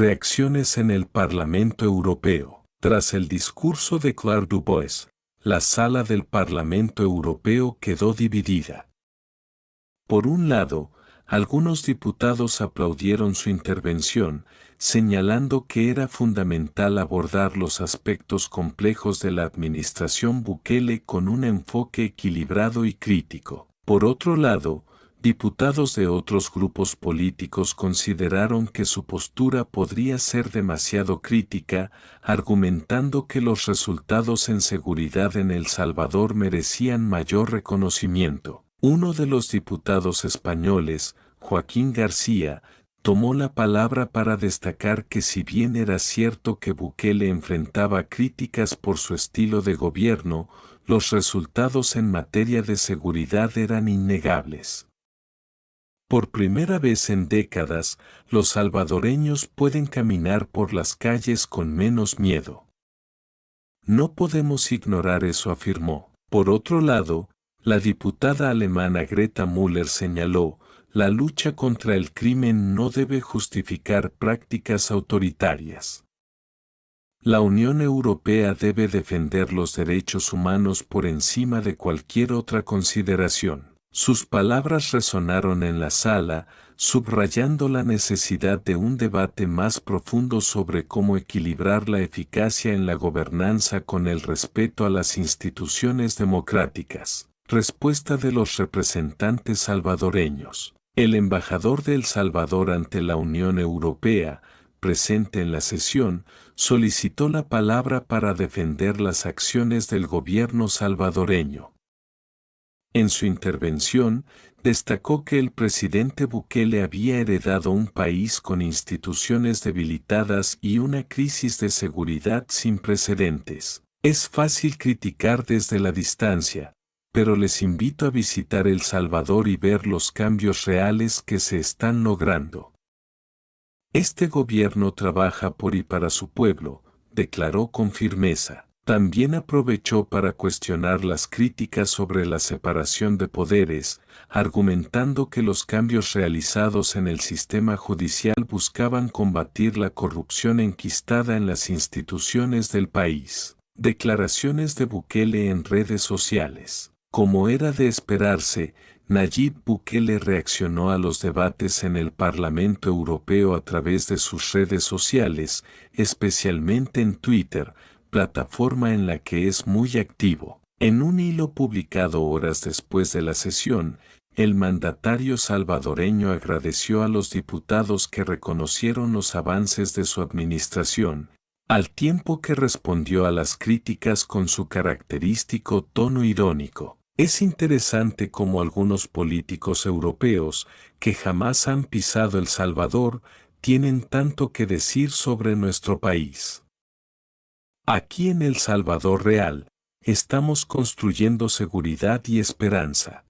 Reacciones en el Parlamento Europeo. Tras el discurso de Claire Dubois, la sala del Parlamento Europeo quedó dividida. Por un lado, algunos diputados aplaudieron su intervención, señalando que era fundamental abordar los aspectos complejos de la administración Bukele con un enfoque equilibrado y crítico. Por otro lado, diputados de otros grupos políticos consideraron que su postura podría ser demasiado crítica, argumentando que los resultados en seguridad en El Salvador merecían mayor reconocimiento. Uno de los diputados españoles, Joaquín García, tomó la palabra para destacar que si bien era cierto que Bukele enfrentaba críticas por su estilo de gobierno, los resultados en materia de seguridad eran innegables. Por primera vez en décadas, los salvadoreños pueden caminar por las calles con menos miedo. No podemos ignorar eso, afirmó. Por otro lado, la diputada alemana Greta Müller señaló, la lucha contra el crimen no debe justificar prácticas autoritarias. La Unión Europea debe defender los derechos humanos por encima de cualquier otra consideración. Sus palabras resonaron en la sala, subrayando la necesidad de un debate más profundo sobre cómo equilibrar la eficacia en la gobernanza con el respeto a las instituciones democráticas. Respuesta de los representantes salvadoreños. El embajador de El Salvador ante la Unión Europea, presente en la sesión, solicitó la palabra para defender las acciones del gobierno salvadoreño. En su intervención, destacó que el presidente Bukele había heredado un país con instituciones debilitadas y una crisis de seguridad sin precedentes. Es fácil criticar desde la distancia, pero les invito a visitar El Salvador y ver los cambios reales que se están logrando. Este gobierno trabaja por y para su pueblo, declaró con firmeza. También aprovechó para cuestionar las críticas sobre la separación de poderes, argumentando que los cambios realizados en el sistema judicial buscaban combatir la corrupción enquistada en las instituciones del país. Declaraciones de Bukele en redes sociales. Como era de esperarse, Nayib Bukele reaccionó a los debates en el Parlamento Europeo a través de sus redes sociales, especialmente en Twitter, plataforma en la que es muy activo. En un hilo publicado horas después de la sesión, el mandatario salvadoreño agradeció a los diputados que reconocieron los avances de su administración, al tiempo que respondió a las críticas con su característico tono irónico. Es interesante cómo algunos políticos europeos, que jamás han pisado El Salvador, tienen tanto que decir sobre nuestro país. Aquí en El Salvador real, estamos construyendo seguridad y esperanza.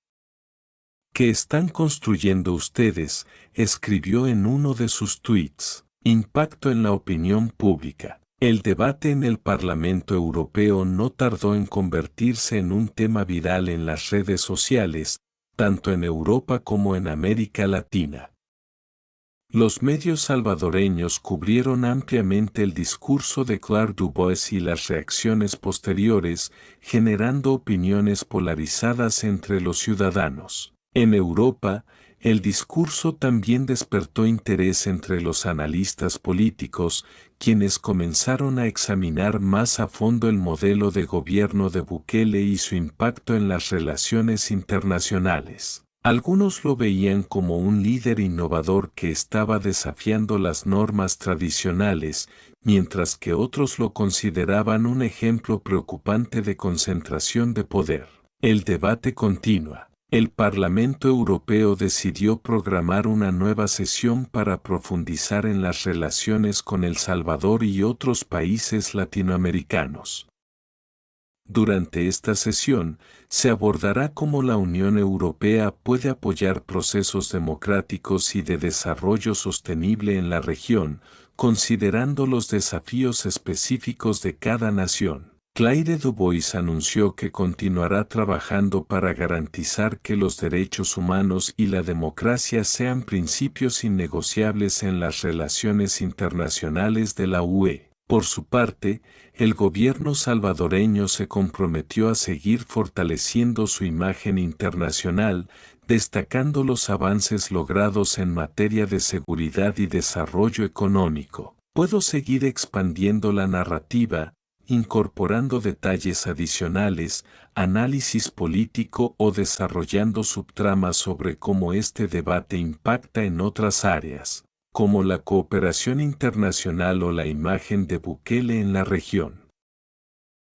¿Qué están construyendo ustedes?, escribió en uno de sus tweets. Impacto en la opinión pública. El debate en el Parlamento Europeo no tardó en convertirse en un tema viral en las redes sociales, tanto en Europa como en América Latina. Los medios salvadoreños cubrieron ampliamente el discurso de Claire Dubois y las reacciones posteriores, generando opiniones polarizadas entre los ciudadanos. En Europa, el discurso también despertó interés entre los analistas políticos, quienes comenzaron a examinar más a fondo el modelo de gobierno de Bukele y su impacto en las relaciones internacionales. Algunos lo veían como un líder innovador que estaba desafiando las normas tradicionales, mientras que otros lo consideraban un ejemplo preocupante de concentración de poder. El debate continúa. El Parlamento Europeo decidió programar una nueva sesión para profundizar en las relaciones con El Salvador y otros países latinoamericanos. Durante esta sesión, se abordará cómo la Unión Europea puede apoyar procesos democráticos y de desarrollo sostenible en la región, considerando los desafíos específicos de cada nación. Claire Dubois anunció que continuará trabajando para garantizar que los derechos humanos y la democracia sean principios innegociables en las relaciones internacionales de la UE. Por su parte, el gobierno salvadoreño se comprometió a seguir fortaleciendo su imagen internacional, destacando los avances logrados en materia de seguridad y desarrollo económico. Puedo seguir expandiendo la narrativa, incorporando detalles adicionales, análisis político o desarrollando subtramas sobre cómo este debate impacta en otras áreas, como la cooperación internacional o la imagen de Bukele en la región.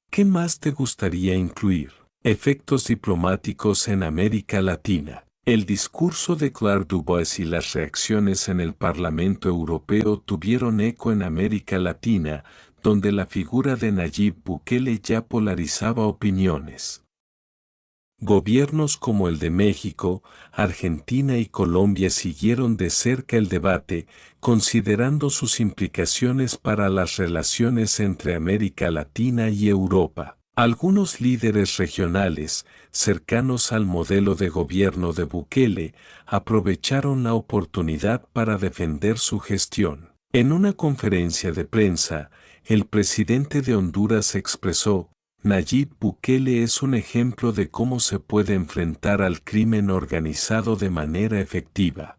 ¿Qué más te gustaría incluir? Efectos diplomáticos en América Latina. El discurso de Claire Dubois y las reacciones en el Parlamento Europeo tuvieron eco en América Latina, donde la figura de Nayib Bukele ya polarizaba opiniones. Gobiernos como el de México, Argentina y Colombia siguieron de cerca el debate, considerando sus implicaciones para las relaciones entre América Latina y Europa. Algunos líderes regionales, cercanos al modelo de gobierno de Bukele, aprovecharon la oportunidad para defender su gestión. En una conferencia de prensa, el presidente de Honduras expresó: Nayib Bukele es un ejemplo de cómo se puede enfrentar al crimen organizado de manera efectiva.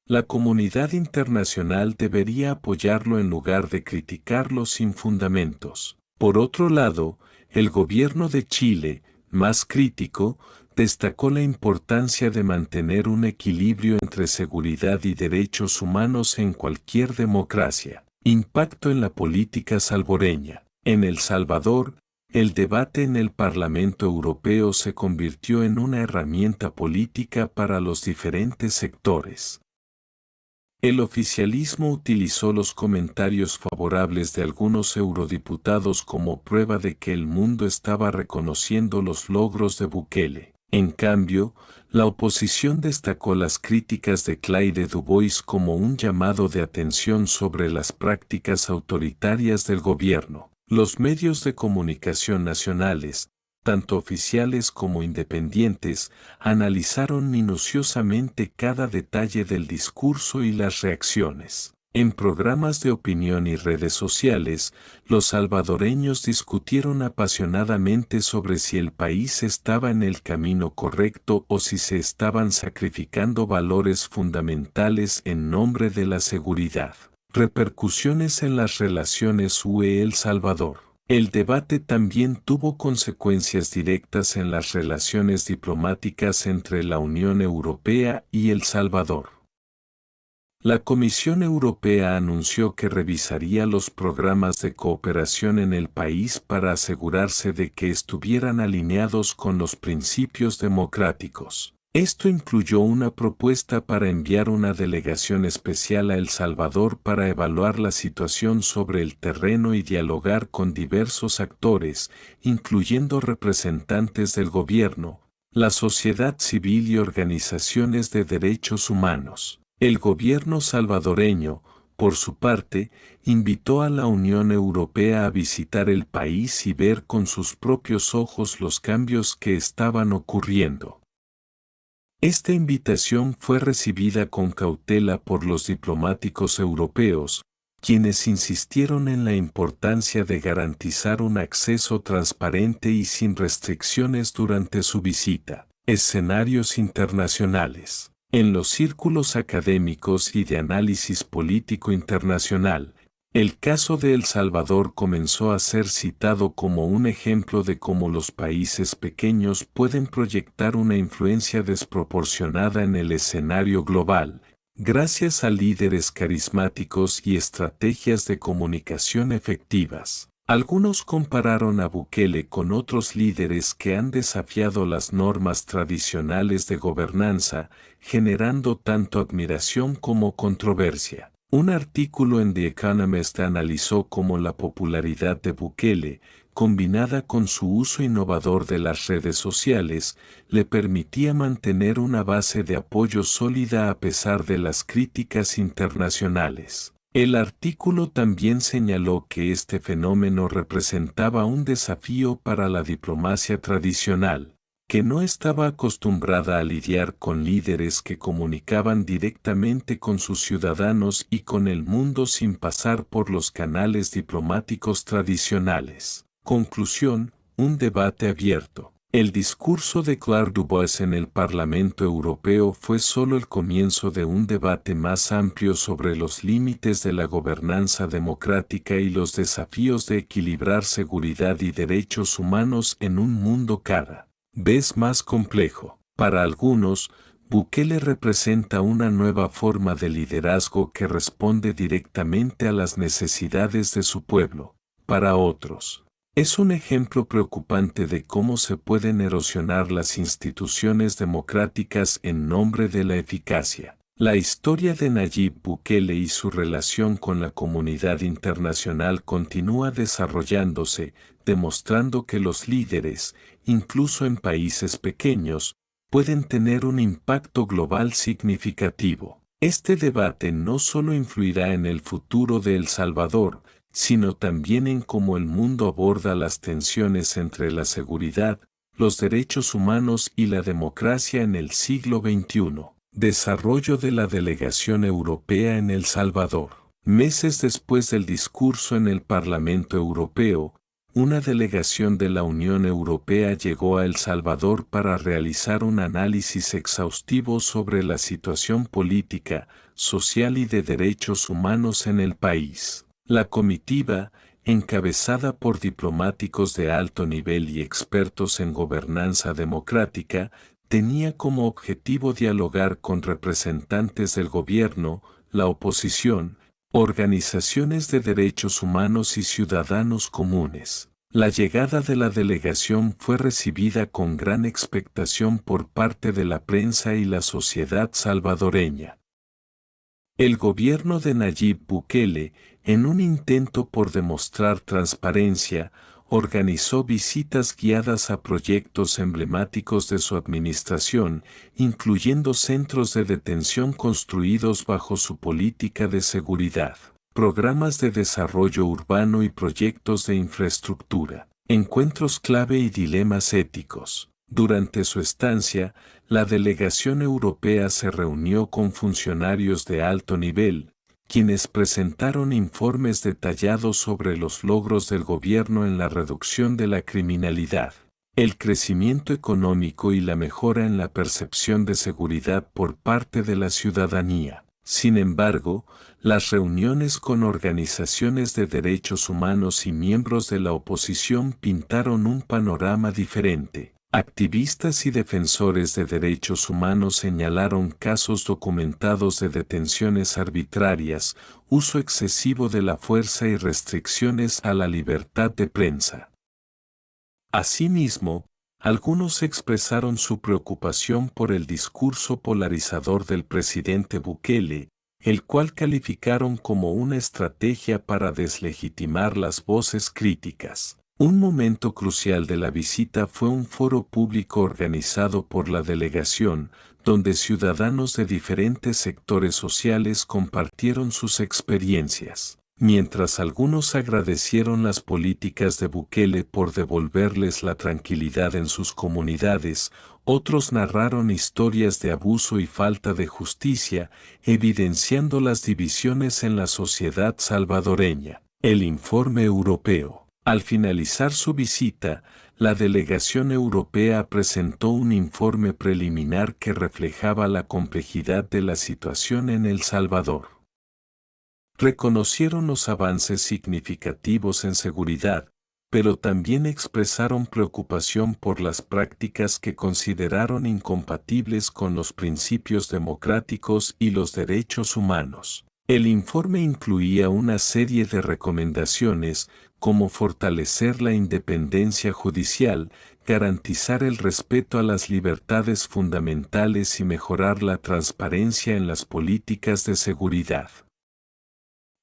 La comunidad internacional debería apoyarlo en lugar de criticarlo sin fundamentos. Por otro lado, el gobierno de Chile, más crítico, destacó la importancia de mantener un equilibrio entre seguridad y derechos humanos en cualquier democracia. Impacto en la política salvadoreña. En El Salvador, el debate en el Parlamento Europeo se convirtió en una herramienta política para los diferentes sectores. El oficialismo utilizó los comentarios favorables de algunos eurodiputados como prueba de que el mundo estaba reconociendo los logros de Bukele. En cambio, la oposición destacó las críticas de Claire Dubois como un llamado de atención sobre las prácticas autoritarias del gobierno. Los medios de comunicación nacionales, tanto oficiales como independientes, analizaron minuciosamente cada detalle del discurso y las reacciones. En programas de opinión y redes sociales, los salvadoreños discutieron apasionadamente sobre si el país estaba en el camino correcto o si se estaban sacrificando valores fundamentales en nombre de la seguridad. Repercusiones en las relaciones UE-El Salvador. El debate también tuvo consecuencias directas en las relaciones diplomáticas entre la Unión Europea y El Salvador. La Comisión Europea anunció que revisaría los programas de cooperación en el país para asegurarse de que estuvieran alineados con los principios democráticos. Esto incluyó una propuesta para enviar una delegación especial a El Salvador para evaluar la situación sobre el terreno y dialogar con diversos actores, incluyendo representantes del gobierno, la sociedad civil y organizaciones de derechos humanos. El gobierno salvadoreño, por su parte, invitó a la Unión Europea a visitar el país y ver con sus propios ojos los cambios que estaban ocurriendo. Esta invitación fue recibida con cautela por los diplomáticos europeos, quienes insistieron en la importancia de garantizar un acceso transparente y sin restricciones durante su visita. Escenarios internacionales. En los círculos académicos y de análisis político internacional, el caso de El Salvador comenzó a ser citado como un ejemplo de cómo los países pequeños pueden proyectar una influencia desproporcionada en el escenario global, gracias a líderes carismáticos y estrategias de comunicación efectivas. Algunos compararon a Bukele con otros líderes que han desafiado las normas tradicionales de gobernanza, generando tanto admiración como controversia. Un artículo en The Economist analizó cómo la popularidad de Bukele, combinada con su uso innovador de las redes sociales, le permitía mantener una base de apoyo sólida a pesar de las críticas internacionales. El artículo también señaló que este fenómeno representaba un desafío para la diplomacia tradicional, que no estaba acostumbrada a lidiar con líderes que comunicaban directamente con sus ciudadanos y con el mundo sin pasar por los canales diplomáticos tradicionales. Conclusión: un debate abierto. El discurso de Claire Dubois en el Parlamento Europeo fue solo el comienzo de un debate más amplio sobre los límites de la gobernanza democrática y los desafíos de equilibrar seguridad y derechos humanos en un mundo cada vez más complejo. Para algunos, Bukele representa una nueva forma de liderazgo que responde directamente a las necesidades de su pueblo. Para otros, es un ejemplo preocupante de cómo se pueden erosionar las instituciones democráticas en nombre de la eficacia. La historia de Nayib Bukele y su relación con la comunidad internacional continúa desarrollándose, demostrando que los líderes, incluso en países pequeños, pueden tener un impacto global significativo. Este debate no solo influirá en el futuro de El Salvador, sino también en cómo el mundo aborda las tensiones entre la seguridad, los derechos humanos y la democracia en el siglo XXI. Desarrollo de la delegación europea en El Salvador. Meses después del discurso en el Parlamento Europeo, una delegación de la Unión Europea llegó a El Salvador para realizar un análisis exhaustivo sobre la situación política, social y de derechos humanos en el país. La comitiva, encabezada por diplomáticos de alto nivel y expertos en gobernanza democrática, tenía como objetivo dialogar con representantes del gobierno, la oposición, organizaciones de derechos humanos y ciudadanos comunes. La llegada de la delegación fue recibida con gran expectación por parte de la prensa y la sociedad salvadoreña. El gobierno de Nayib Bukele, en un intento por demostrar transparencia, organizó visitas guiadas a proyectos emblemáticos de su administración, incluyendo centros de detención construidos bajo su política de seguridad, programas de desarrollo urbano y proyectos de infraestructura, encuentros clave y dilemas éticos. Durante su estancia, la delegación europea se reunió con funcionarios de alto nivel, quienes presentaron informes detallados sobre los logros del gobierno en la reducción de la criminalidad, el crecimiento económico y la mejora en la percepción de seguridad por parte de la ciudadanía. Sin embargo, las reuniones con organizaciones de derechos humanos y miembros de la oposición pintaron un panorama diferente. Activistas y defensores de derechos humanos señalaron casos documentados de detenciones arbitrarias, uso excesivo de la fuerza y restricciones a la libertad de prensa. Asimismo, algunos expresaron su preocupación por el discurso polarizador del presidente Bukele, el cual calificaron como una estrategia para deslegitimar las voces críticas. Un momento crucial de la visita fue un foro público organizado por la delegación, donde ciudadanos de diferentes sectores sociales compartieron sus experiencias. Mientras algunos agradecieron las políticas de Bukele por devolverles la tranquilidad en sus comunidades, otros narraron historias de abuso y falta de justicia, evidenciando las divisiones en la sociedad salvadoreña. El informe europeo. Al finalizar su visita, la delegación europea presentó un informe preliminar que reflejaba la complejidad de la situación en El Salvador. Reconocieron los avances significativos en seguridad, pero también expresaron preocupación por las prácticas que consideraron incompatibles con los principios democráticos y los derechos humanos. El informe incluía una serie de recomendaciones, como fortalecer la independencia judicial, garantizar el respeto a las libertades fundamentales y mejorar la transparencia en las políticas de seguridad.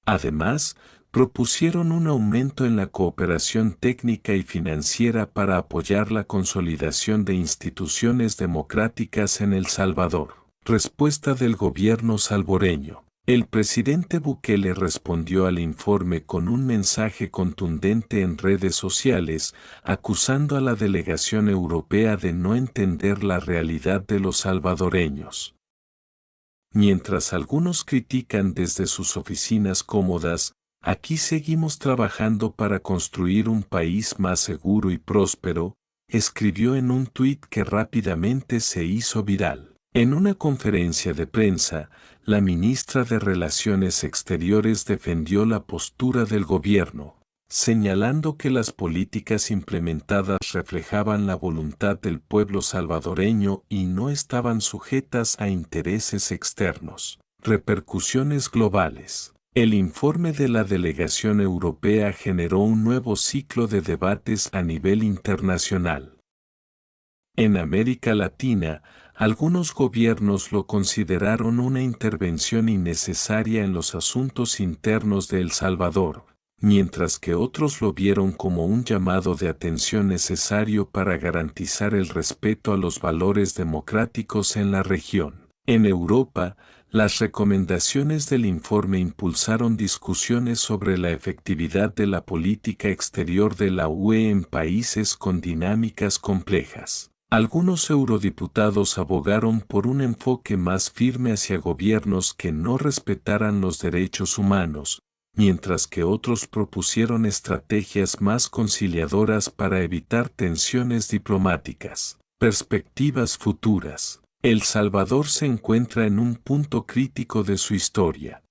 Además, propusieron un aumento en la cooperación técnica y financiera para apoyar la consolidación de instituciones democráticas en El Salvador. Respuesta del gobierno salvadoreño. El presidente Bukele respondió al informe con un mensaje contundente en redes sociales, acusando a la delegación europea de no entender la realidad de los salvadoreños. Mientras algunos critican desde sus oficinas cómodas, aquí seguimos trabajando para construir un país más seguro y próspero, escribió en un tuit que rápidamente se hizo viral. En una conferencia de prensa, la ministra de Relaciones Exteriores defendió la postura del gobierno, señalando que las políticas implementadas reflejaban la voluntad del pueblo salvadoreño y no estaban sujetas a intereses externos. Repercusiones globales. El informe de la delegación europea generó un nuevo ciclo de debates a nivel internacional. En América Latina, algunos gobiernos lo consideraron una intervención innecesaria en los asuntos internos de El Salvador, mientras que otros lo vieron como un llamado de atención necesario para garantizar el respeto a los valores democráticos en la región. En Europa, las recomendaciones del informe impulsaron discusiones sobre la efectividad de la política exterior de la UE en países con dinámicas complejas. Algunos eurodiputados abogaron por un enfoque más firme hacia gobiernos que no respetaran los derechos humanos, mientras que otros propusieron estrategias más conciliadoras para evitar tensiones diplomáticas. Perspectivas futuras. El Salvador se encuentra en un punto crítico de su historia.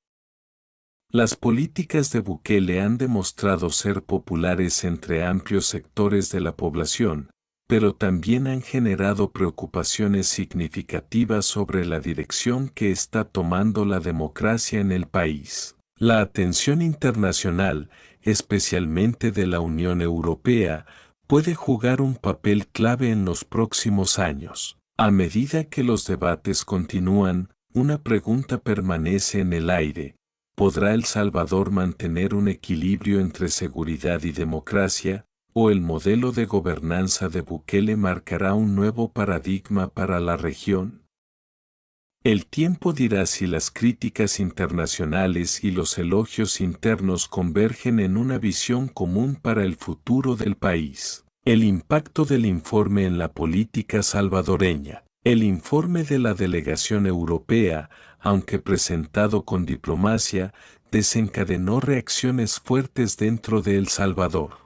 Las políticas de Bukele han demostrado ser populares entre amplios sectores de la población, pero también han generado preocupaciones significativas sobre la dirección que está tomando la democracia en el país. La atención internacional, especialmente de la Unión Europea, puede jugar un papel clave en los próximos años. A medida que los debates continúan, una pregunta permanece en el aire: ¿podrá El Salvador mantener un equilibrio entre seguridad y democracia? ¿O el modelo de gobernanza de Bukele marcará un nuevo paradigma para la región? El tiempo dirá si las críticas internacionales y los elogios internos convergen en una visión común para el futuro del país. El impacto del informe en la política salvadoreña. El informe de la delegación europea, aunque presentado con diplomacia, desencadenó reacciones fuertes dentro de El Salvador.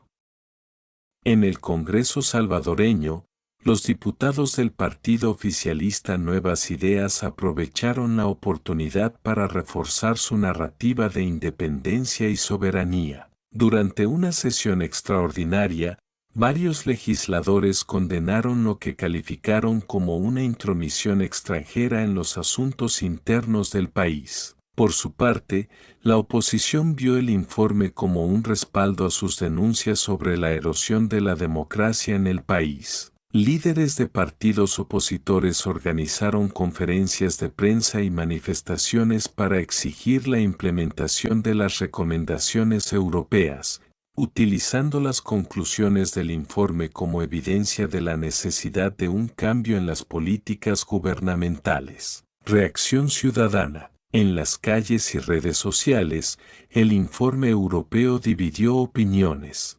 En el Congreso salvadoreño, los diputados del partido oficialista Nuevas Ideas aprovecharon la oportunidad para reforzar su narrativa de independencia y soberanía. Durante una sesión extraordinaria, varios legisladores condenaron lo que calificaron como una intromisión extranjera en los asuntos internos del país. Por su parte, la oposición vio el informe como un respaldo a sus denuncias sobre la erosión de la democracia en el país. Líderes de partidos opositores organizaron conferencias de prensa y manifestaciones para exigir la implementación de las recomendaciones europeas, utilizando las conclusiones del informe como evidencia de la necesidad de un cambio en las políticas gubernamentales. Reacción ciudadana. En las calles y redes sociales, el informe europeo dividió opiniones.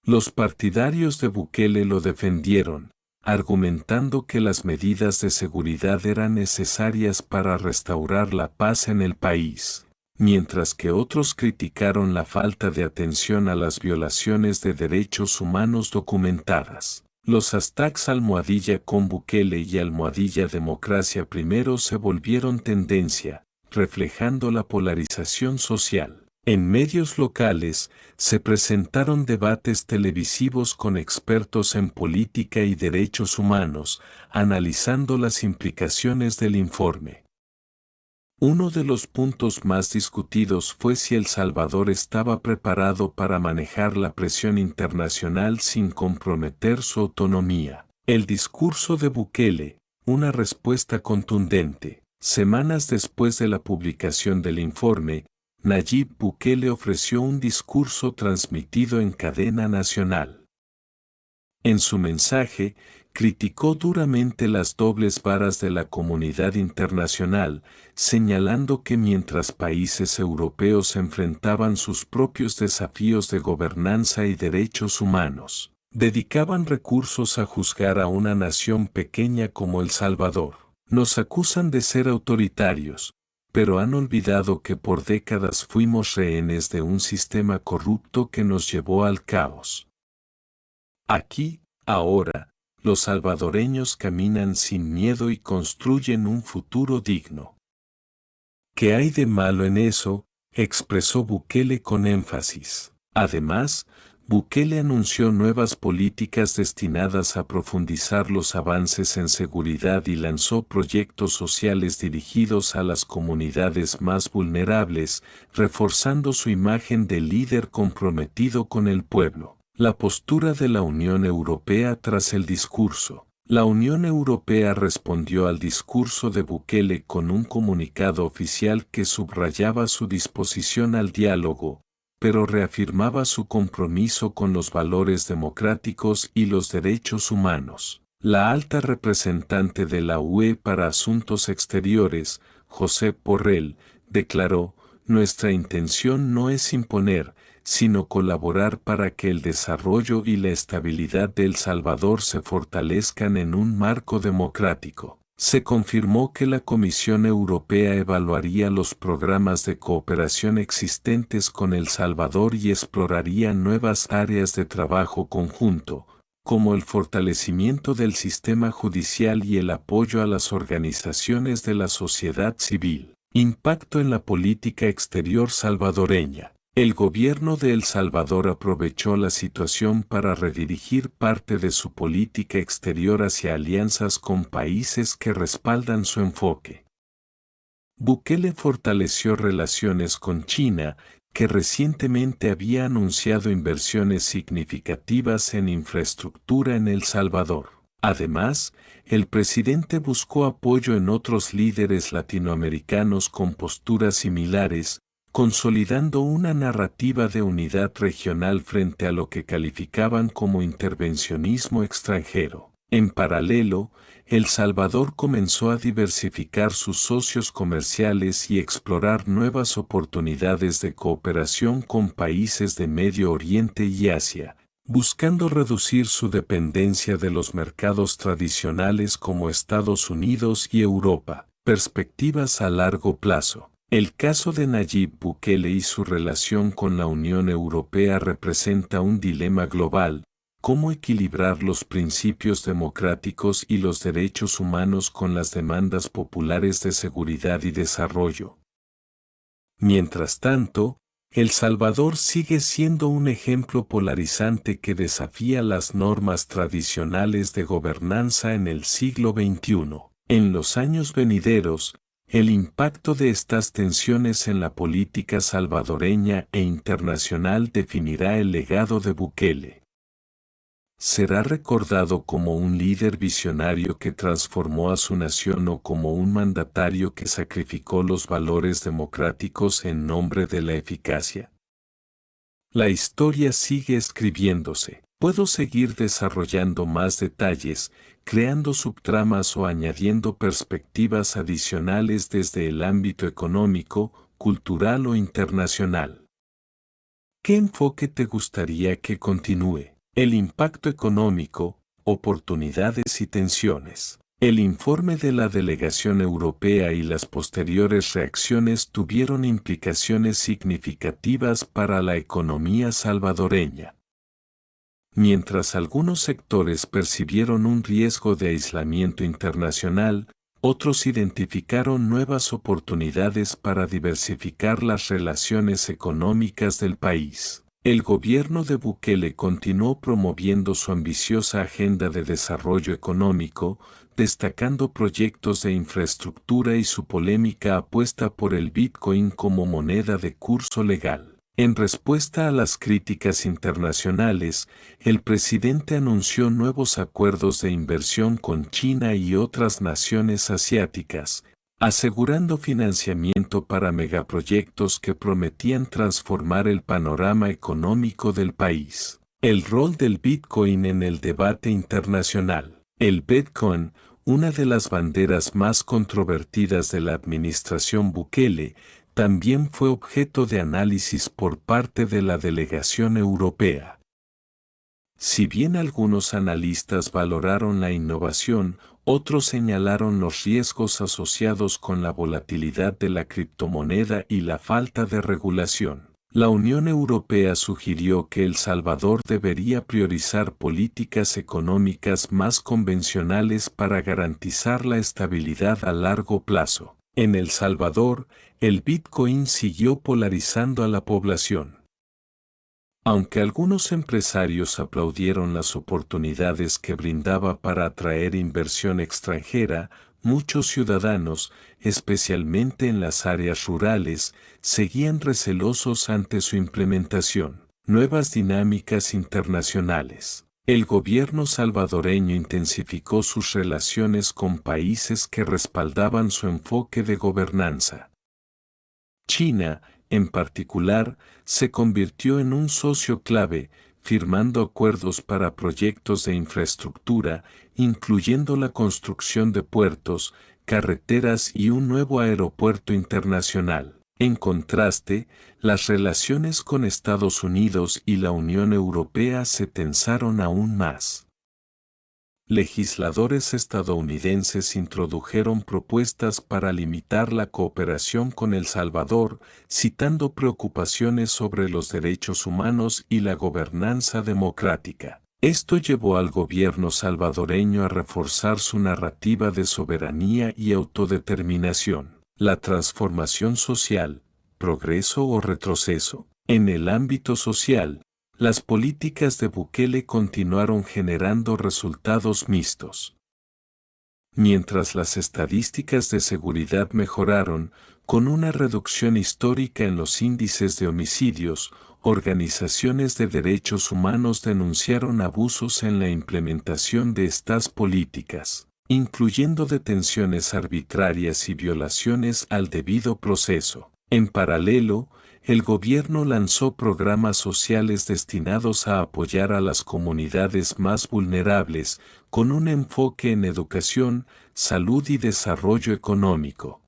Los partidarios de Bukele lo defendieron, argumentando que las medidas de seguridad eran necesarias para restaurar la paz en el país, mientras que otros criticaron la falta de atención a las violaciones de derechos humanos documentadas. Los hashtags #con Bukele y #democracia primero se volvieron tendencia, reflejando la polarización social. En medios locales, se presentaron debates televisivos con expertos en política y derechos humanos, analizando las implicaciones del informe. Uno de los puntos más discutidos fue si El Salvador estaba preparado para manejar la presión internacional sin comprometer su autonomía. El discurso de Bukele, una respuesta contundente. Semanas después de la publicación del informe, Nayib Bukele ofreció un discurso transmitido en cadena nacional. En su mensaje, criticó duramente las dobles varas de la comunidad internacional, señalando que mientras países europeos enfrentaban sus propios desafíos de gobernanza y derechos humanos, dedicaban recursos a juzgar a una nación pequeña como El Salvador. Nos acusan de ser autoritarios, pero han olvidado que por décadas fuimos rehenes de un sistema corrupto que nos llevó al caos. Aquí, ahora, los salvadoreños caminan sin miedo y construyen un futuro digno. ¿Qué hay de malo en eso?, expresó Bukele con énfasis. Además, Bukele anunció nuevas políticas destinadas a profundizar los avances en seguridad y lanzó proyectos sociales dirigidos a las comunidades más vulnerables, reforzando su imagen de líder comprometido con el pueblo. La postura de la Unión Europea tras el discurso. La Unión Europea respondió al discurso de Bukele con un comunicado oficial que subrayaba su disposición al diálogo, pero reafirmaba su compromiso con los valores democráticos y los derechos humanos. La alta representante de la UE para Asuntos Exteriores, Josep Borrell, declaró: "Nuestra intención no es imponer, sino colaborar para que el desarrollo y la estabilidad de El Salvador se fortalezcan en un marco democrático". Se confirmó que la Comisión Europea evaluaría los programas de cooperación existentes con El Salvador y exploraría nuevas áreas de trabajo conjunto, como el fortalecimiento del sistema judicial y el apoyo a las organizaciones de la sociedad civil. Impacto en la política exterior salvadoreña. El gobierno de El Salvador aprovechó la situación para redirigir parte de su política exterior hacia alianzas con países que respaldan su enfoque. Bukele fortaleció relaciones con China, que recientemente había anunciado inversiones significativas en infraestructura en El Salvador. Además, el presidente buscó apoyo en otros líderes latinoamericanos con posturas similares, consolidando una narrativa de unidad regional frente a lo que calificaban como intervencionismo extranjero. En paralelo, El Salvador comenzó a diversificar sus socios comerciales y explorar nuevas oportunidades de cooperación con países de Medio Oriente y Asia, buscando reducir su dependencia de los mercados tradicionales como Estados Unidos y Europa. Perspectivas a largo plazo. El caso de Nayib Bukele y su relación con la Unión Europea representa un dilema global: cómo equilibrar los principios democráticos y los derechos humanos con las demandas populares de seguridad y desarrollo. Mientras tanto, El Salvador sigue siendo un ejemplo polarizante que desafía las normas tradicionales de gobernanza en el siglo XXI. En los años venideros, el impacto de estas tensiones en la política salvadoreña e internacional definirá el legado de Bukele. ¿Será recordado como un líder visionario que transformó a su nación o como un mandatario que sacrificó los valores democráticos en nombre de la eficacia? La historia sigue escribiéndose. Puedo seguir desarrollando más detalles, creando subtramas o añadiendo perspectivas adicionales desde el ámbito económico, cultural o internacional. ¿Qué enfoque te gustaría que continúe? El impacto económico, oportunidades y tensiones. El informe de la delegación europea y las posteriores reacciones tuvieron implicaciones significativas para la economía salvadoreña. Mientras algunos sectores percibieron un riesgo de aislamiento internacional, otros identificaron nuevas oportunidades para diversificar las relaciones económicas del país. El gobierno de Bukele continuó promoviendo su ambiciosa agenda de desarrollo económico, destacando proyectos de infraestructura y su polémica apuesta por el Bitcoin como moneda de curso legal. En respuesta a las críticas internacionales, el presidente anunció nuevos acuerdos de inversión con China y otras naciones asiáticas, asegurando financiamiento para megaproyectos que prometían transformar el panorama económico del país. El rol del Bitcoin en el debate internacional. El Bitcoin, una de las banderas más controvertidas de la administración Bukele, también fue objeto de análisis por parte de la delegación europea. Si bien algunos analistas valoraron la innovación, otros señalaron los riesgos asociados con la volatilidad de la criptomoneda y la falta de regulación. La Unión Europea sugirió que El Salvador debería priorizar políticas económicas más convencionales para garantizar la estabilidad a largo plazo. En El Salvador, el Bitcoin siguió polarizando a la población. Aunque algunos empresarios aplaudieron las oportunidades que brindaba para atraer inversión extranjera, muchos ciudadanos, especialmente en las áreas rurales, seguían recelosos ante su implementación. Nuevas dinámicas internacionales. El gobierno salvadoreño intensificó sus relaciones con países que respaldaban su enfoque de gobernanza. China, en particular, se convirtió en un socio clave, firmando acuerdos para proyectos de infraestructura, incluyendo la construcción de puertos, carreteras y un nuevo aeropuerto internacional. En contraste, las relaciones con Estados Unidos y la Unión Europea se tensaron aún más. Legisladores estadounidenses introdujeron propuestas para limitar la cooperación con El Salvador, citando preocupaciones sobre los derechos humanos y la gobernanza democrática. Esto llevó al gobierno salvadoreño a reforzar su narrativa de soberanía y autodeterminación. La transformación social, progreso o retroceso. En el ámbito social, las políticas de Bukele continuaron generando resultados mixtos. Mientras las estadísticas de seguridad mejoraron, con una reducción histórica en los índices de homicidios, organizaciones de derechos humanos denunciaron abusos en la implementación de estas políticas, incluyendo detenciones arbitrarias y violaciones al debido proceso. En paralelo, el gobierno lanzó programas sociales destinados a apoyar a las comunidades más vulnerables, con un enfoque en educación, salud y desarrollo económico.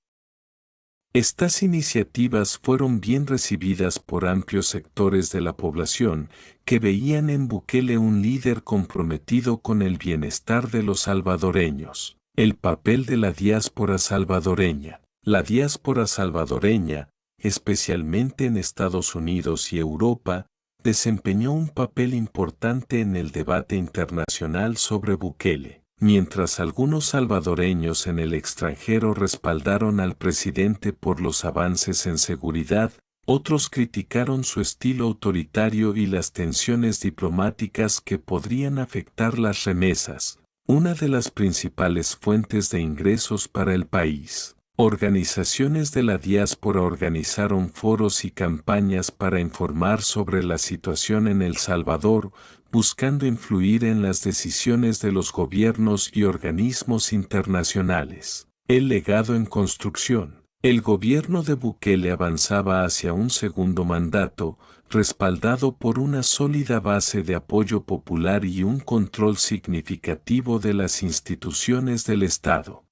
Estas iniciativas fueron bien recibidas por amplios sectores de la población, que veían en Bukele un líder comprometido con el bienestar de los salvadoreños. El papel de la diáspora salvadoreña. La diáspora salvadoreña, especialmente en Estados Unidos y Europa, desempeñó un papel importante en el debate internacional sobre Bukele. Mientras algunos salvadoreños en el extranjero respaldaron al presidente por los avances en seguridad, otros criticaron su estilo autoritario y las tensiones diplomáticas que podrían afectar las remesas, una de las principales fuentes de ingresos para el país. Organizaciones de la diáspora organizaron foros y campañas para informar sobre la situación en El Salvador, buscando influir en las decisiones de los gobiernos y organismos internacionales. El legado en construcción. El gobierno de Bukele avanzaba hacia un segundo mandato, respaldado por una sólida base de apoyo popular y un control significativo de las instituciones del Estado.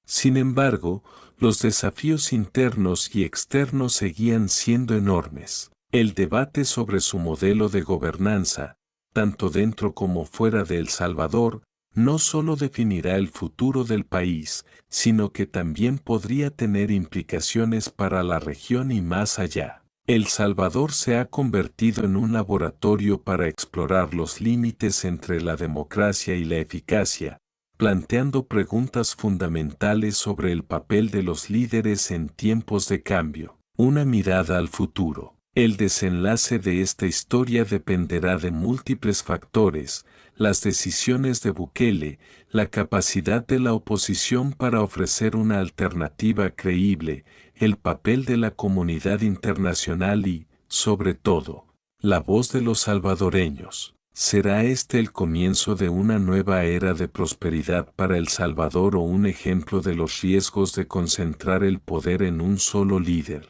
Sin embargo, los desafíos internos y externos seguían siendo enormes. El debate sobre su modelo de gobernanza, tanto dentro como fuera de El Salvador, no solo definirá el futuro del país, sino que también podría tener implicaciones para la región y más allá. El Salvador se ha convertido en un laboratorio para explorar los límites entre la democracia y la eficacia, planteando preguntas fundamentales sobre el papel de los líderes en tiempos de cambio. Una mirada al futuro. El desenlace de esta historia dependerá de múltiples factores: las decisiones de Bukele, la capacidad de la oposición para ofrecer una alternativa creíble, el papel de la comunidad internacional y, sobre todo, la voz de los salvadoreños. ¿Será este el comienzo de una nueva era de prosperidad para El Salvador o un ejemplo de los riesgos de concentrar el poder en un solo líder?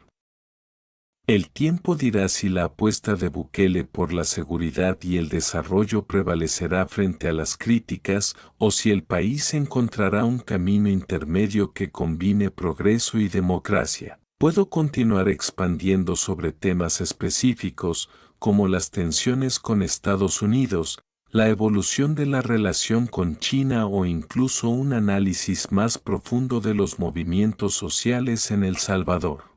El tiempo dirá si la apuesta de Bukele por la seguridad y el desarrollo prevalecerá frente a las críticas o si el país encontrará un camino intermedio que combine progreso y democracia. Puedo continuar expandiendo sobre temas específicos como las tensiones con Estados Unidos, la evolución de la relación con China o incluso un análisis más profundo de los movimientos sociales en El Salvador.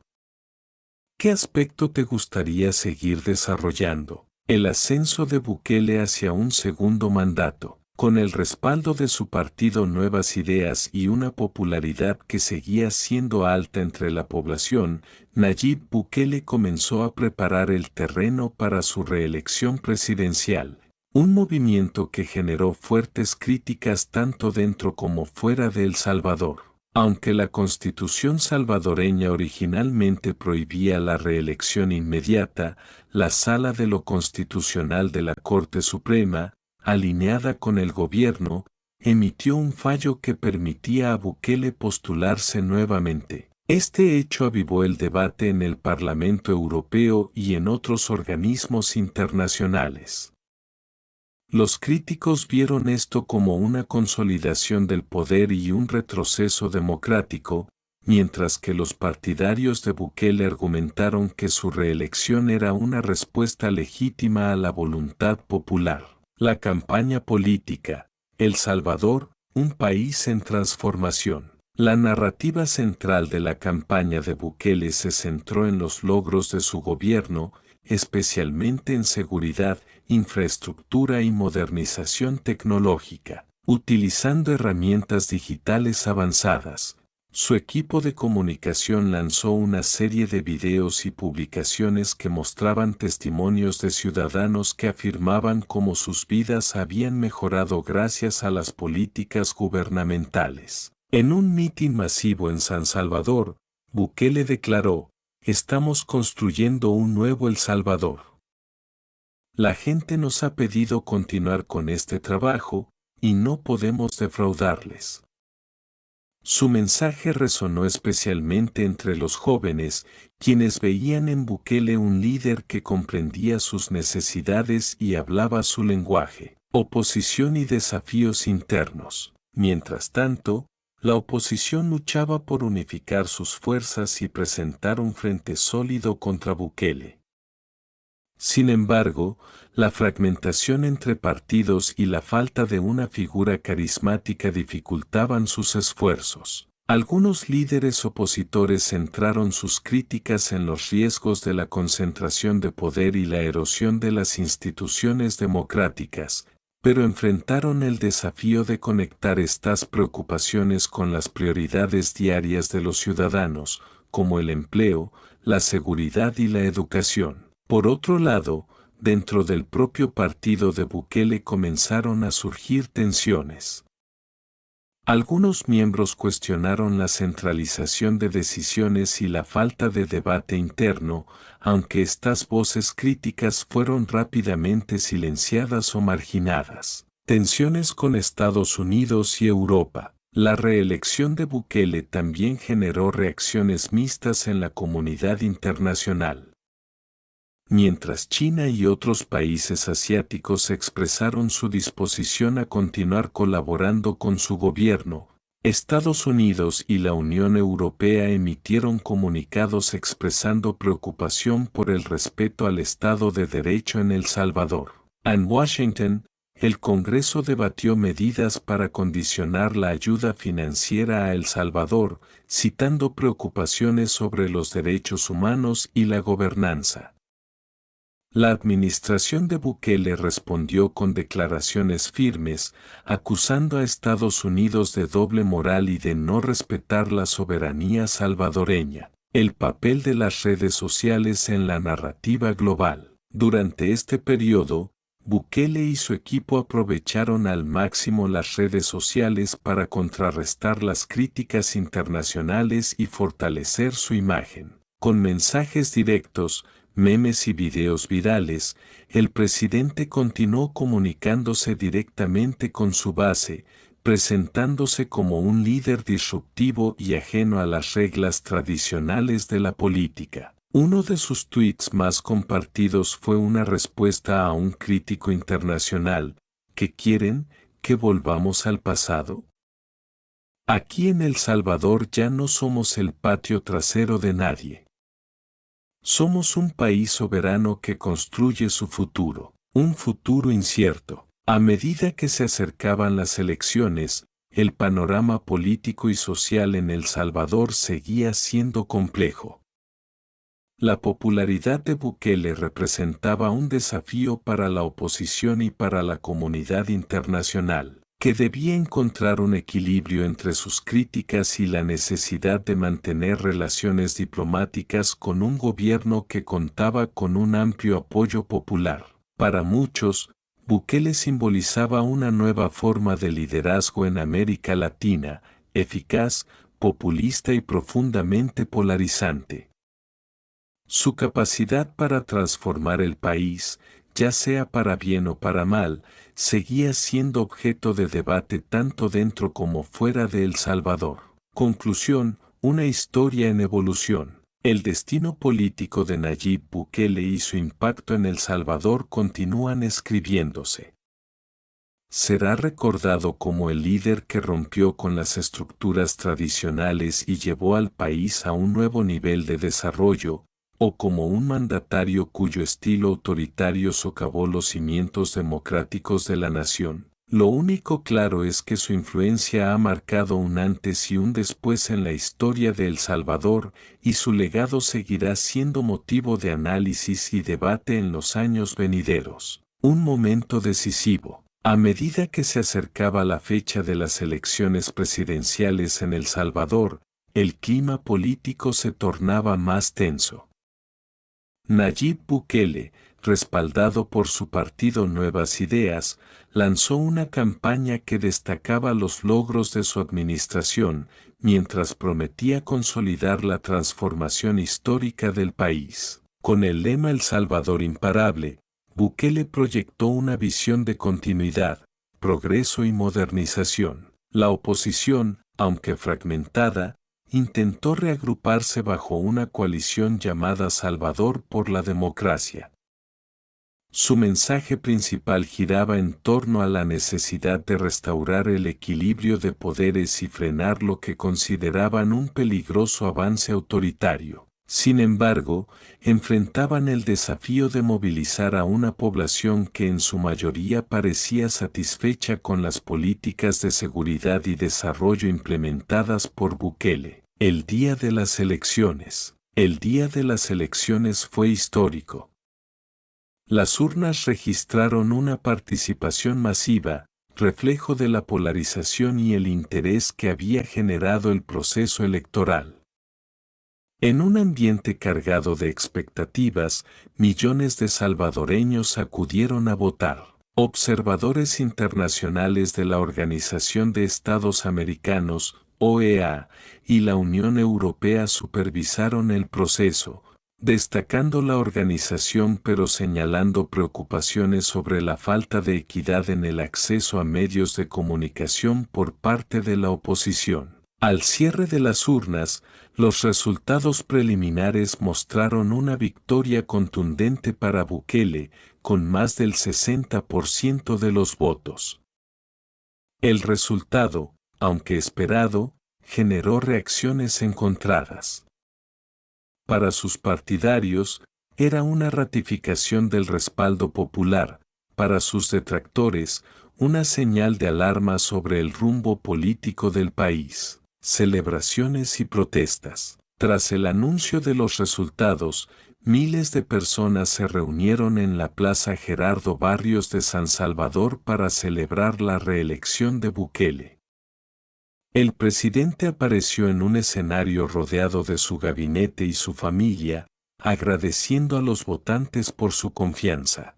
¿Qué aspecto te gustaría seguir desarrollando? El ascenso de Bukele hacia un segundo mandato, con el respaldo de su partido Nuevas Ideas y una popularidad que seguía siendo alta entre la población, Nayib Bukele comenzó a preparar el terreno para su reelección presidencial, un movimiento que generó fuertes críticas tanto dentro como fuera de El Salvador. Aunque la Constitución salvadoreña originalmente prohibía la reelección inmediata, la Sala de lo Constitucional de la Corte Suprema, alineada con el gobierno, emitió un fallo que permitía a Bukele postularse nuevamente. Este hecho avivó el debate en el Parlamento Europeo y en otros organismos internacionales. Los críticos vieron esto como una consolidación del poder y un retroceso democrático, mientras que los partidarios de Bukele argumentaron que su reelección era una respuesta legítima a la voluntad popular. La campaña política. El Salvador, un país en transformación. La narrativa central de la campaña de Bukele se centró en los logros de su gobierno, especialmente en seguridad, infraestructura y modernización tecnológica, utilizando herramientas digitales avanzadas. Su equipo de comunicación lanzó una serie de videos y publicaciones que mostraban testimonios de ciudadanos que afirmaban cómo sus vidas habían mejorado gracias a las políticas gubernamentales. En un mitin masivo en San Salvador, Bukele declaró: "Estamos construyendo un nuevo El Salvador. La gente nos ha pedido continuar con este trabajo, y no podemos defraudarles". Su mensaje resonó especialmente entre los jóvenes, quienes veían en Bukele un líder que comprendía sus necesidades y hablaba su lenguaje. Oposición y desafíos internos. Mientras tanto, la oposición luchaba por unificar sus fuerzas y presentar un frente sólido contra Bukele. Sin embargo, la fragmentación entre partidos y la falta de una figura carismática dificultaban sus esfuerzos. Algunos líderes opositores centraron sus críticas en los riesgos de la concentración de poder y la erosión de las instituciones democráticas, pero enfrentaron el desafío de conectar estas preocupaciones con las prioridades diarias de los ciudadanos, como el empleo, la seguridad y la educación. Por otro lado, dentro del propio partido de Bukele comenzaron a surgir tensiones. Algunos miembros cuestionaron la centralización de decisiones y la falta de debate interno, aunque estas voces críticas fueron rápidamente silenciadas o marginadas. Tensiones con Estados Unidos y Europa. La reelección de Bukele también generó reacciones mixtas en la comunidad internacional. Mientras China y otros países asiáticos expresaron su disposición a continuar colaborando con su gobierno, Estados Unidos y la Unión Europea emitieron comunicados expresando preocupación por el respeto al Estado de Derecho en El Salvador. En Washington, el Congreso debatió medidas para condicionar la ayuda financiera a El Salvador, citando preocupaciones sobre los derechos humanos y la gobernanza. La administración de Bukele respondió con declaraciones firmes, acusando a Estados Unidos de doble moral y de no respetar la soberanía salvadoreña. El papel de las redes sociales en la narrativa global. Durante este periodo, Bukele y su equipo aprovecharon al máximo las redes sociales para contrarrestar las críticas internacionales y fortalecer su imagen. Con mensajes directos, memes y videos virales, el presidente continuó comunicándose directamente con su base, presentándose como un líder disruptivo y ajeno a las reglas tradicionales de la política. Uno de sus tweets más compartidos fue una respuesta a un crítico internacional: ¿que quieren que volvamos al pasado? Aquí en El Salvador ya no somos el patio trasero de nadie. Somos un país soberano que construye su futuro, un futuro incierto. A medida que se acercaban las elecciones, el panorama político y social en El Salvador seguía siendo complejo. La popularidad de Bukele representaba un desafío para la oposición y para la comunidad internacional, que debía encontrar un equilibrio entre sus críticas y la necesidad de mantener relaciones diplomáticas con un gobierno que contaba con un amplio apoyo popular. Para muchos, Bukele simbolizaba una nueva forma de liderazgo en América Latina, eficaz, populista y profundamente polarizante. Su capacidad para transformar el país, ya sea para bien o para mal, seguía siendo objeto de debate tanto dentro como fuera de El Salvador. Conclusión: una historia en evolución. El destino político de Nayib Bukele y su impacto en El Salvador continúan escribiéndose. Será recordado como el líder que rompió con las estructuras tradicionales y llevó al país a un nuevo nivel de desarrollo, o como un mandatario cuyo estilo autoritario socavó los cimientos democráticos de la nación. Lo único claro es que su influencia ha marcado un antes y un después en la historia de El Salvador, y su legado seguirá siendo motivo de análisis y debate en los años venideros. Un momento decisivo. A medida que se acercaba la fecha de las elecciones presidenciales en El Salvador, el clima político se tornaba más tenso. Nayib Bukele, respaldado por su partido Nuevas Ideas, lanzó una campaña que destacaba los logros de su administración, mientras prometía consolidar la transformación histórica del país. Con el lema El Salvador imparable, Bukele proyectó una visión de continuidad, progreso y modernización. La oposición, aunque fragmentada, intentó reagruparse bajo una coalición llamada Salvador por la Democracia. Su mensaje principal giraba en torno a la necesidad de restaurar el equilibrio de poderes y frenar lo que consideraban un peligroso avance autoritario. Sin embargo, enfrentaban el desafío de movilizar a una población que en su mayoría parecía satisfecha con las políticas de seguridad y desarrollo implementadas por Bukele. El día de las elecciones. El día de las elecciones fue histórico. Las urnas registraron una participación masiva, reflejo de la polarización y el interés que había generado el proceso electoral. En un ambiente cargado de expectativas, millones de salvadoreños acudieron a votar. Observadores internacionales de la Organización de Estados Americanos, OEA, y la Unión Europea supervisaron el proceso, destacando la organización pero señalando preocupaciones sobre la falta de equidad en el acceso a medios de comunicación por parte de la oposición. Al cierre de las urnas, los resultados preliminares mostraron una victoria contundente para Bukele, con más del 60% de los votos. El resultado, aunque esperado, generó reacciones encontradas. Para sus partidarios, era una ratificación del respaldo popular; para sus detractores, una señal de alarma sobre el rumbo político del país. Celebraciones y protestas. Tras el anuncio de los resultados, miles de personas se reunieron en la Plaza Gerardo Barrios de San Salvador para celebrar la reelección de Bukele. El presidente apareció en un escenario rodeado de su gabinete y su familia, agradeciendo a los votantes por su confianza.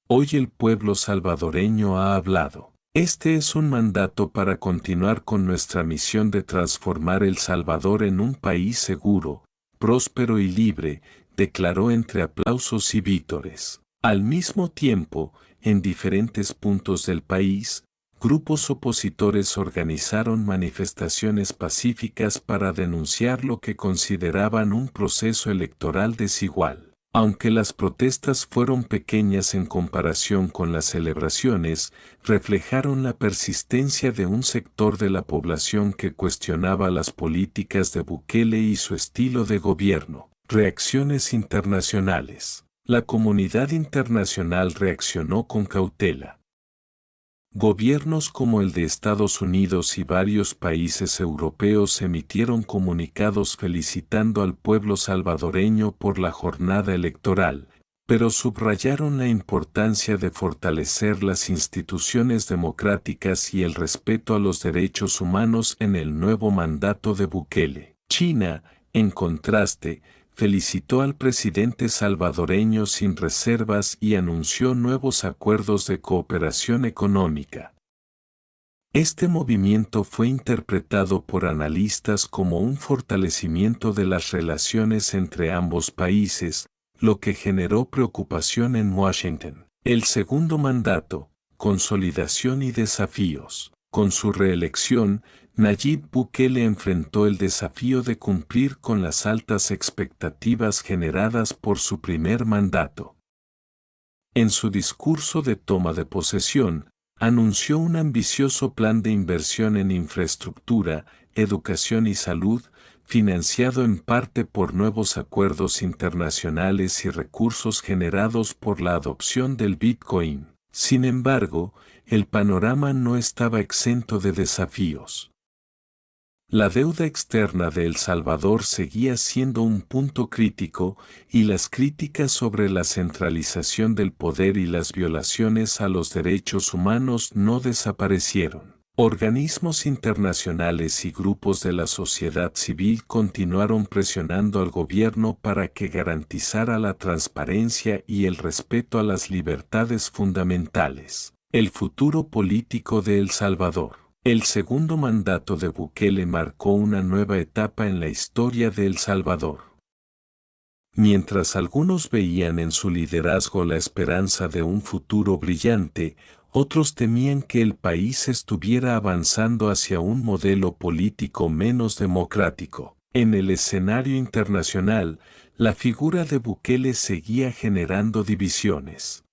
Hoy el pueblo salvadoreño ha hablado. Este es un mandato para continuar con nuestra misión de transformar El Salvador en un país seguro, próspero y libre, declaró entre aplausos y vítores. Al mismo tiempo, en diferentes puntos del país, grupos opositores organizaron manifestaciones pacíficas para denunciar lo que consideraban un proceso electoral desigual. Aunque las protestas fueron pequeñas en comparación con las celebraciones, reflejaron la persistencia de un sector de la población que cuestionaba las políticas de Bukele y su estilo de gobierno. Reacciones internacionales. La comunidad internacional reaccionó con cautela. Gobiernos como el de Estados Unidos y varios países europeos emitieron comunicados felicitando al pueblo salvadoreño por la jornada electoral, pero subrayaron la importancia de fortalecer las instituciones democráticas y el respeto a los derechos humanos en el nuevo mandato de Bukele. China, en contraste, felicitó al presidente salvadoreño sin reservas y anunció nuevos acuerdos de cooperación económica. Este movimiento fue interpretado por analistas como un fortalecimiento de las relaciones entre ambos países, lo que generó preocupación en Washington. El segundo mandato, consolidación y desafíos. Con su reelección, Nayib Bukele enfrentó el desafío de cumplir con las altas expectativas generadas por su primer mandato. En su discurso de toma de posesión, anunció un ambicioso plan de inversión en infraestructura, educación y salud, financiado en parte por nuevos acuerdos internacionales y recursos generados por la adopción del Bitcoin. Sin embargo, el panorama no estaba exento de desafíos. La deuda externa de El Salvador seguía siendo un punto crítico y las críticas sobre la centralización del poder y las violaciones a los derechos humanos no desaparecieron. Organismos internacionales y grupos de la sociedad civil continuaron presionando al gobierno para que garantizara la transparencia y el respeto a las libertades fundamentales. El futuro político de El Salvador. El segundo mandato de Bukele marcó una nueva etapa en la historia de El Salvador. Mientras algunos veían en su liderazgo la esperanza de un futuro brillante, otros temían que el país estuviera avanzando hacia un modelo político menos democrático. En el escenario internacional, la figura de Bukele seguía generando divisiones.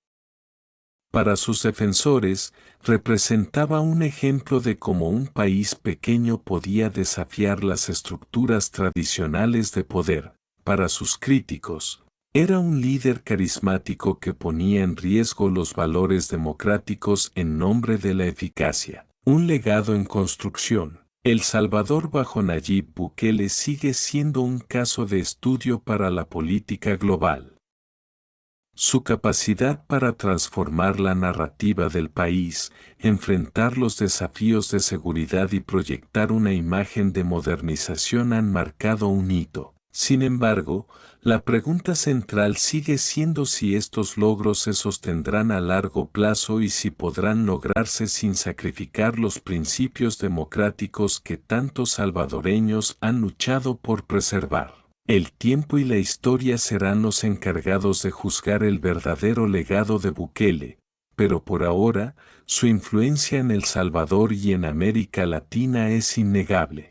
Para sus defensores, representaba un ejemplo de cómo un país pequeño podía desafiar las estructuras tradicionales de poder. Para sus críticos, era un líder carismático que ponía en riesgo los valores democráticos en nombre de la eficacia. Un legado en construcción. El Salvador bajo Nayib Bukele sigue siendo un caso de estudio para la política global. Su capacidad para transformar la narrativa del país, enfrentar los desafíos de seguridad y proyectar una imagen de modernización han marcado un hito. Sin embargo, la pregunta central sigue siendo si estos logros se sostendrán a largo plazo y si podrán lograrse sin sacrificar los principios democráticos que tantos salvadoreños han luchado por preservar. El tiempo y la historia serán los encargados de juzgar el verdadero legado de Bukele, pero por ahora, su influencia en El Salvador y en América Latina es innegable.